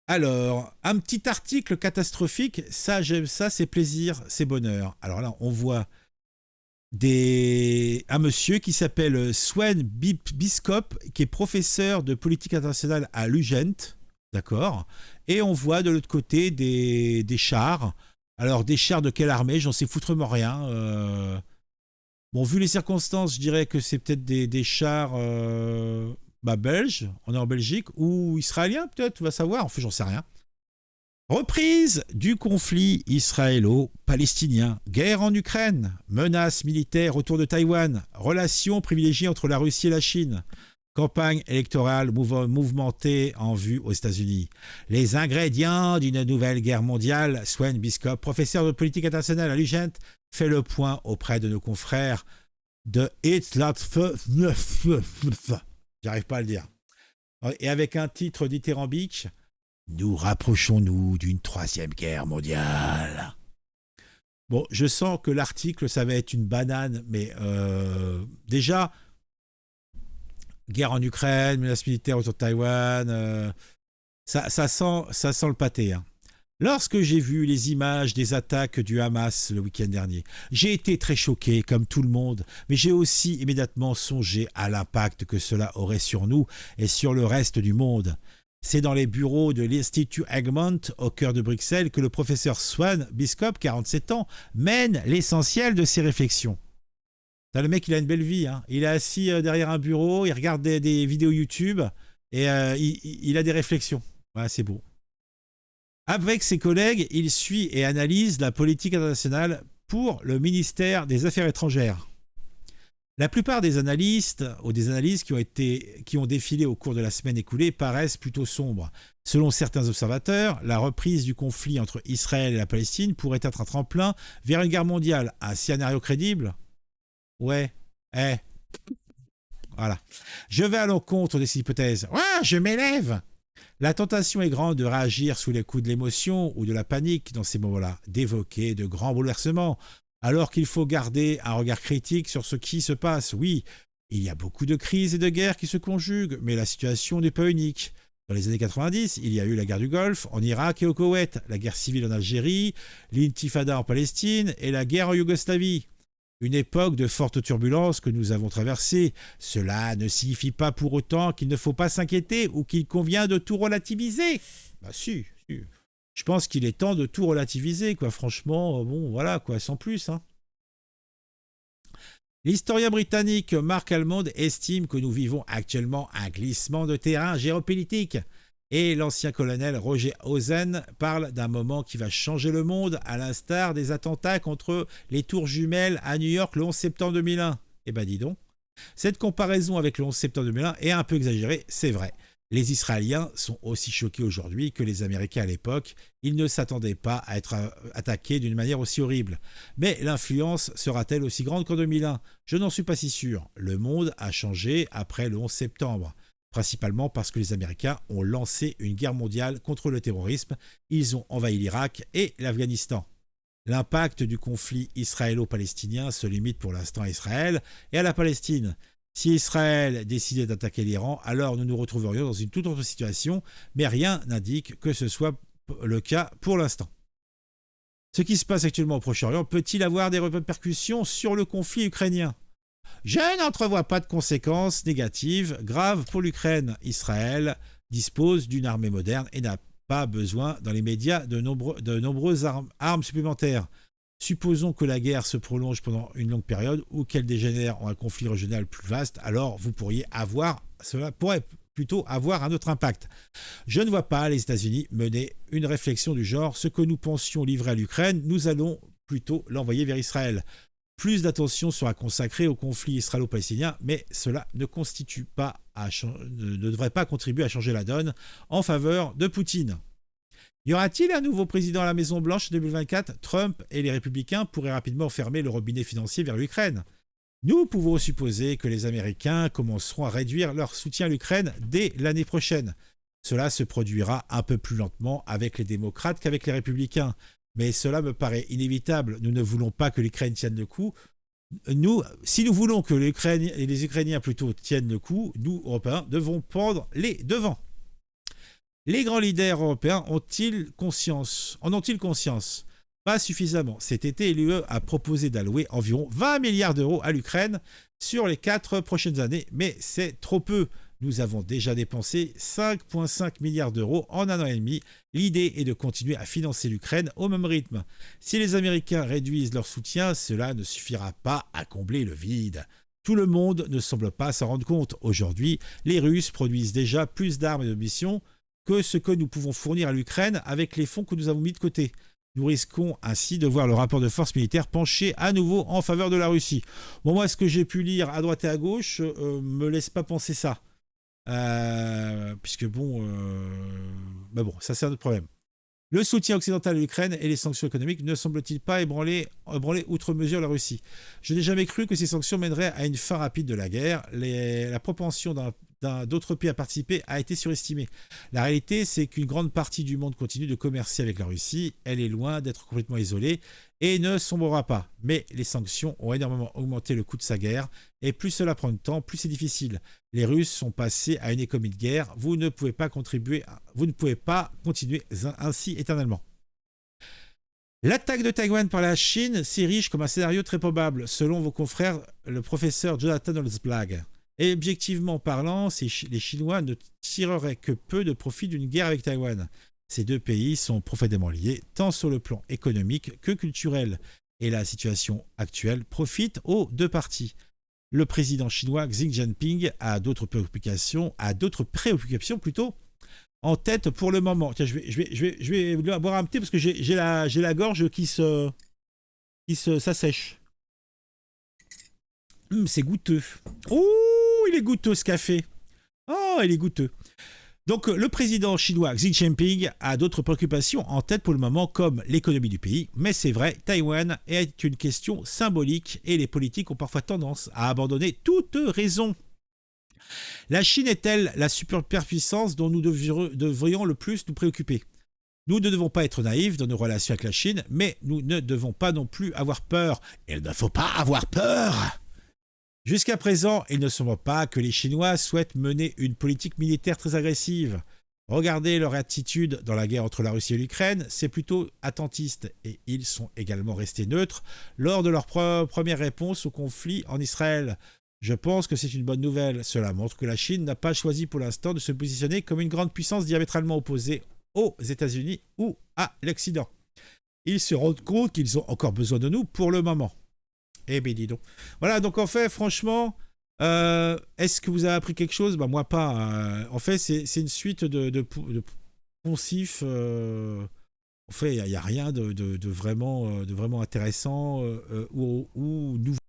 Alors, un petit article catastrophique, ça j'aime ça, c'est plaisir, c'est bonheur. Alors là, on voit un monsieur qui s'appelle Swen Biscop, qui est professeur de politique internationale à l'UGent, d'accord. Et on voit de l'autre côté des chars. Alors, des chars de quelle armée? J'en sais foutrement rien. Bon, vu les circonstances, je dirais que c'est peut-être des chars belges, on est en Belgique, ou israéliens peut-être, on va savoir, en fait j'en sais rien. Reprise du conflit israélo-palestinien, guerre en Ukraine, menaces militaires autour de Taïwan, relations privilégiées entre la Russie et la Chine, campagne électorale mouvementée en vue aux États-Unis. Les ingrédients d'une nouvelle guerre mondiale, Swen Biscop, professeur de politique internationale à l'UGent, fait le point auprès de nos confrères de It's Not J'arrive pas à le dire. Et avec un titre dithyrambique, nous rapprochons-nous d'une troisième guerre mondiale. Bon, je sens que l'article, ça va être une banane, mais déjà, guerre en Ukraine, menace militaire autour de Taïwan, ça sent le pâté. Hein. Lorsque j'ai vu les images des attaques du Hamas le week-end dernier, j'ai été très choqué, comme tout le monde, mais j'ai aussi immédiatement songé à l'impact que cela aurait sur nous et sur le reste du monde. C'est dans les bureaux de l'Institut Egmont, au cœur de Bruxelles, que le professeur Swan Biscop, 47 ans, mène l'essentiel de ses réflexions. Le mec, il a une belle vie. Hein. Il est assis derrière un bureau, il regarde des vidéos YouTube et il a des réflexions. Ouais, c'est beau. Avec ses collègues, il suit et analyse la politique internationale pour le ministère des Affaires étrangères. La plupart des analystes ou des analyses qui ont défilé au cours de la semaine écoulée paraissent plutôt sombres. Selon certains observateurs, la reprise du conflit entre Israël et la Palestine pourrait être un tremplin vers une guerre mondiale. Un scénario crédible? Ouais. Eh. Voilà. Je vais à l'encontre de ces hypothèses. Ouais, je m'élève. La tentation est grande de réagir sous les coups de l'émotion ou de la panique dans ces moments-là, d'évoquer de grands bouleversements, alors qu'il faut garder un regard critique sur ce qui se passe. Oui, il y a beaucoup de crises et de guerres qui se conjuguent, mais la situation n'est pas unique. Dans les années 90, il y a eu la guerre du Golfe, en Irak et au Koweït, la guerre civile en Algérie, l'intifada en Palestine et la guerre en Yougoslavie. Une époque de fortes turbulences que nous avons traversée. Cela ne signifie pas pour autant qu'il ne faut pas s'inquiéter ou qu'il convient de tout relativiser. Bah si. Je pense qu'il est temps de tout relativiser, quoi. Franchement, bon, voilà, quoi, sans plus. Hein. L'historien britannique Mark Almond estime que nous vivons actuellement un glissement de terrain géopolitique. Et l'ancien colonel Roger Hausen parle d'un moment qui va changer le monde, à l'instar des attentats contre les tours jumelles à New York le 11 septembre 2001. Eh ben dis donc. Cette comparaison avec le 11 septembre 2001 est un peu exagérée, c'est vrai. Les Israéliens sont aussi choqués aujourd'hui que les Américains à l'époque. Ils ne s'attendaient pas à être attaqués d'une manière aussi horrible. Mais l'influence sera-t-elle aussi grande qu'en 2001? Je n'en suis pas si sûr. Le monde a changé après le 11 septembre. Principalement parce que les Américains ont lancé une guerre mondiale contre le terrorisme. Ils ont envahi l'Irak et l'Afghanistan. L'impact du conflit israélo-palestinien se limite pour l'instant à Israël et à la Palestine. Si Israël décidait d'attaquer l'Iran, alors nous nous retrouverions dans une toute autre situation, mais rien n'indique que ce soit le cas pour l'instant. Ce qui se passe actuellement au Proche-Orient peut-il avoir des répercussions sur le conflit ukrainien? Je n'entrevois pas de conséquences négatives graves pour l'Ukraine. Israël dispose d'une armée moderne et n'a pas besoin dans les médias de nombreuses armes supplémentaires. Supposons que la guerre se prolonge pendant une longue période ou qu'elle dégénère en un conflit régional plus vaste, alors cela pourrait plutôt avoir un autre impact. Je ne vois pas les États-Unis mener une réflexion du genre, ce que nous pensions livrer à l'Ukraine, nous allons plutôt l'envoyer vers Israël. Plus d'attention sera consacrée au conflit israélo-palestinien, mais cela ne devrait pas contribuer à changer la donne en faveur de Poutine. Y aura-t-il un nouveau président à la Maison-Blanche en 2024? Trump et les républicains pourraient rapidement fermer le robinet financier vers l'Ukraine. Nous pouvons supposer que les Américains commenceront à réduire leur soutien à l'Ukraine dès l'année prochaine. Cela se produira un peu plus lentement avec les démocrates qu'avec les républicains. Mais cela me paraît inévitable. Nous ne voulons pas que l'Ukraine tienne le coup. Si nous voulons que les Ukrainiens plutôt tiennent le coup, nous, Européens, devons prendre les devants. Les grands leaders européens en ont-ils conscience? Pas suffisamment. Cet été, l'UE a proposé d'allouer environ 20 milliards d'euros à l'Ukraine sur les 4 prochaines années, mais c'est trop peu. Nous avons déjà dépensé 5,5 milliards d'euros en un an et demi. L'idée est de continuer à financer l'Ukraine au même rythme. Si les Américains réduisent leur soutien, cela ne suffira pas à combler le vide. Tout le monde ne semble pas s'en rendre compte. Aujourd'hui, les Russes produisent déjà plus d'armes et de munitions que ce que nous pouvons fournir à l'Ukraine avec les fonds que nous avons mis de côté. Nous risquons ainsi de voir le rapport de force militaire pencher à nouveau en faveur de la Russie. Bon, moi, ce que j'ai pu lire à droite et à gauche me laisse pas penser ça. Puisque bon, bah bon, ça c'est un autre problème. Le soutien occidental à l'Ukraine et les sanctions économiques ne semblent-ils pas ébranler outre mesure la Russie? Je n'ai jamais cru que ces sanctions mèneraient à une fin rapide de la guerre. La propension d'autres pays à participer a été surestimée. La réalité, c'est qu'une grande partie du monde continue de commercer avec la Russie. Elle est loin d'être complètement isolée et ne sombrera pas. Mais les sanctions ont énormément augmenté le coût de sa guerre. Et plus cela prend de temps, plus c'est difficile. Les Russes sont passés à une économie de guerre. Vous ne pouvez pas continuer ainsi éternellement. L'attaque de Taïwan par la Chine s'érige comme un scénario très probable, selon vos confrères, le professeur Jonathan Olsblag. Et objectivement parlant, les Chinois ne tireraient que peu de profit d'une guerre avec Taïwan. Ces deux pays sont profondément liés, tant sur le plan économique que culturel. Et la situation actuelle profite aux deux parties. Le président chinois Xi Jinping a d'autres préoccupations plutôt, en tête pour le moment. Tiens, je vais boire un thé parce que j'ai la gorge qui s'assèche. C'est goûteux. Oh, il est goûteux ce café. Oh, il est goûteux. Donc, le président chinois Xi Jinping a d'autres préoccupations en tête pour le moment, comme l'économie du pays. Mais c'est vrai, Taïwan est une question symbolique et les politiques ont parfois tendance à abandonner toute raison. La Chine est-elle la superpuissance dont nous devrions le plus nous préoccuper? Nous ne devons pas être naïfs dans nos relations avec la Chine, mais nous ne devons pas non plus avoir peur. Il ne faut pas avoir peur! Jusqu'à présent, il ne semble pas que les Chinois souhaitent mener une politique militaire très agressive. Regardez leur attitude dans la guerre entre la Russie et l'Ukraine, c'est plutôt attentiste et ils sont également restés neutres lors de leur première réponse au conflit en Israël. Je pense que c'est une bonne nouvelle. Cela montre que la Chine n'a pas choisi pour l'instant de se positionner comme une grande puissance diamétralement opposée aux États-Unis ou à l'Occident. Ils se rendent compte qu'ils ont encore besoin de nous pour le moment. Eh bien, dis donc. Voilà, donc en fait, franchement, est-ce que vous avez appris quelque chose? Bah, moi, pas. En fait, c'est une suite de poncifs. En fait, il n'y a rien de vraiment intéressant ou nouveau.